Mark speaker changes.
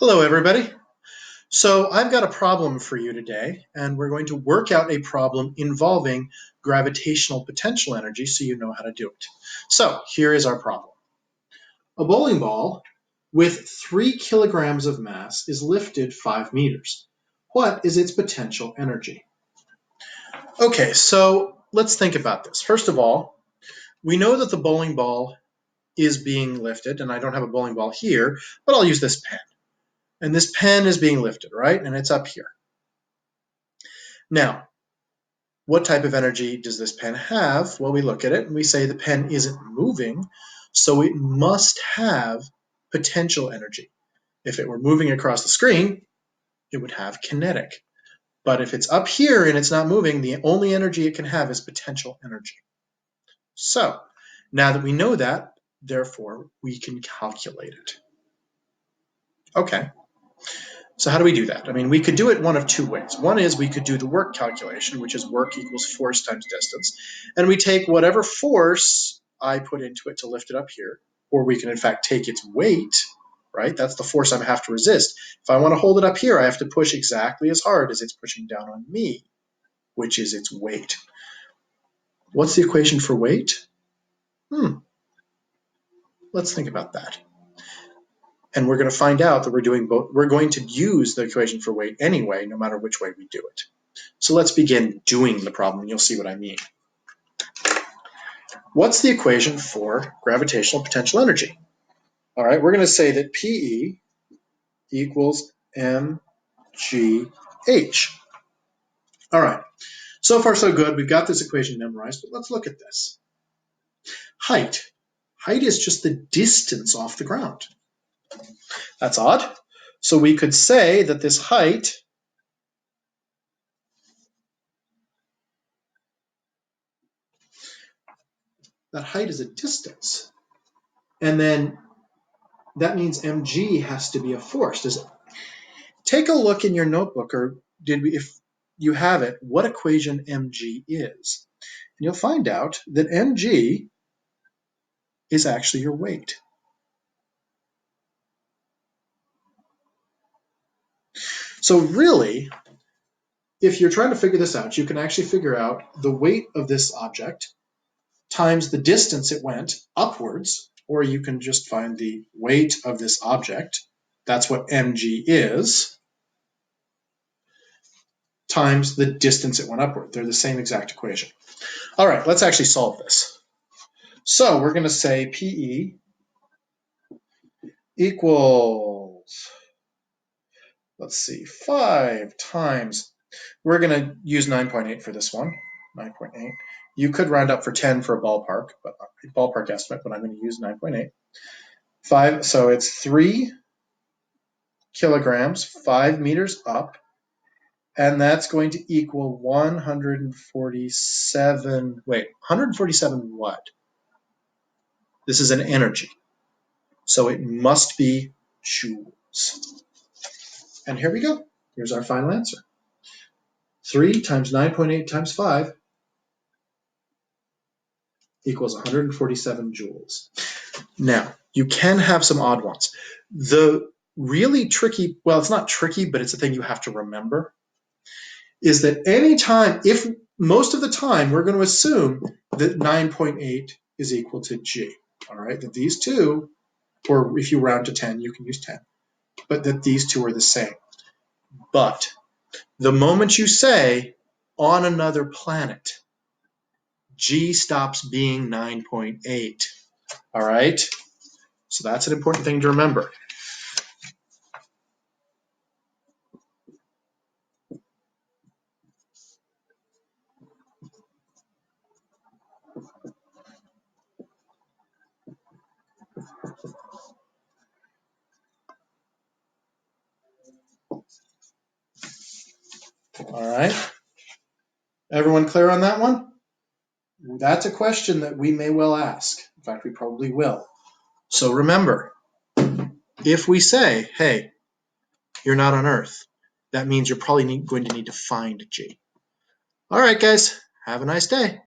Speaker 1: Hello, everybody. So I've got a problem for you today, and we're going to work out a problem involving gravitational potential energy so you know how to do it. So here is our problem. A bowling ball with 3 kilograms of mass is lifted 5 meters. What is its potential energy? Okay, so let's think about this. First of all, we know that the bowling ball is being lifted, and I don't have a bowling ball here, but I'll use this pen. And this pen is being lifted, right? And it's up here. Now, what type of energy does this pen have? Well, we look at it and we say the pen isn't moving, so it must have potential energy. If it were moving across the screen, it would have kinetic. But if it's up here and it's not moving, the only energy it can have is potential energy. So, now that we know that, therefore, we can calculate it. Okay. So how do we do that? I mean, we could do it one of two ways. One is we could do the work calculation, which is work equals force times distance. And we take whatever force I put into it to lift it up here, or we can in fact take its weight, right? That's the force I have to resist. If I want to hold it up here, I have to push exactly as hard as it's pushing down on me, which is its weight. What's the equation for weight? Let's think about that. And we're going to find out that we're doing both. We're going to use the equation for weight anyway, no matter which way we do it. So let's begin doing the problem, and you'll see what I mean. What's the equation for gravitational potential energy? All right, we're going to say that PE equals mgh. All right, so far so good. We've got this equation memorized, but let's look at this. Height. Height is just the distance off the ground. That's odd. So we could say that this height is a distance. And then that means mg has to be a force. Does it? Take a look in your notebook, or if you have it, what equation mg is. And you'll find out that mg is actually your weight. So really, if you're trying to figure this out, you can actually figure out the weight of this object times the distance it went upwards, or you can just find the weight of this object, that's what mg is, times the distance it went upward. They're the same exact equation. All right, let's actually solve this. So we're going to say PE equals, let's see, 5 times, we're going to use 9.8 for this one, 9.8. You could round up for 10 for a ballpark estimate, but I'm going to use 9.8. 5, so it's 3 kilograms, 5 meters up, and that's going to equal 147 what? This is an energy, so it must be joules. And here we go. Here's our final answer. 3 times 9.8 times 5 equals 147 joules. Now, you can have some odd ones. The really tricky, well, it's not tricky, but it's a thing you have to remember, is that if most of the time we're going to assume that 9.8 is equal to G, all right, that these two, or if you round to 10, you can use 10, but that these two are the same. But the moment you say on another planet, G stops being 9.8, all right? So that's an important thing to remember. All right. Everyone clear on that one? That's a question that we may well ask. In fact, we probably will. So remember, if we say, hey, you're not on Earth, that means you're probably going to need to find G. All right, guys, have a nice day.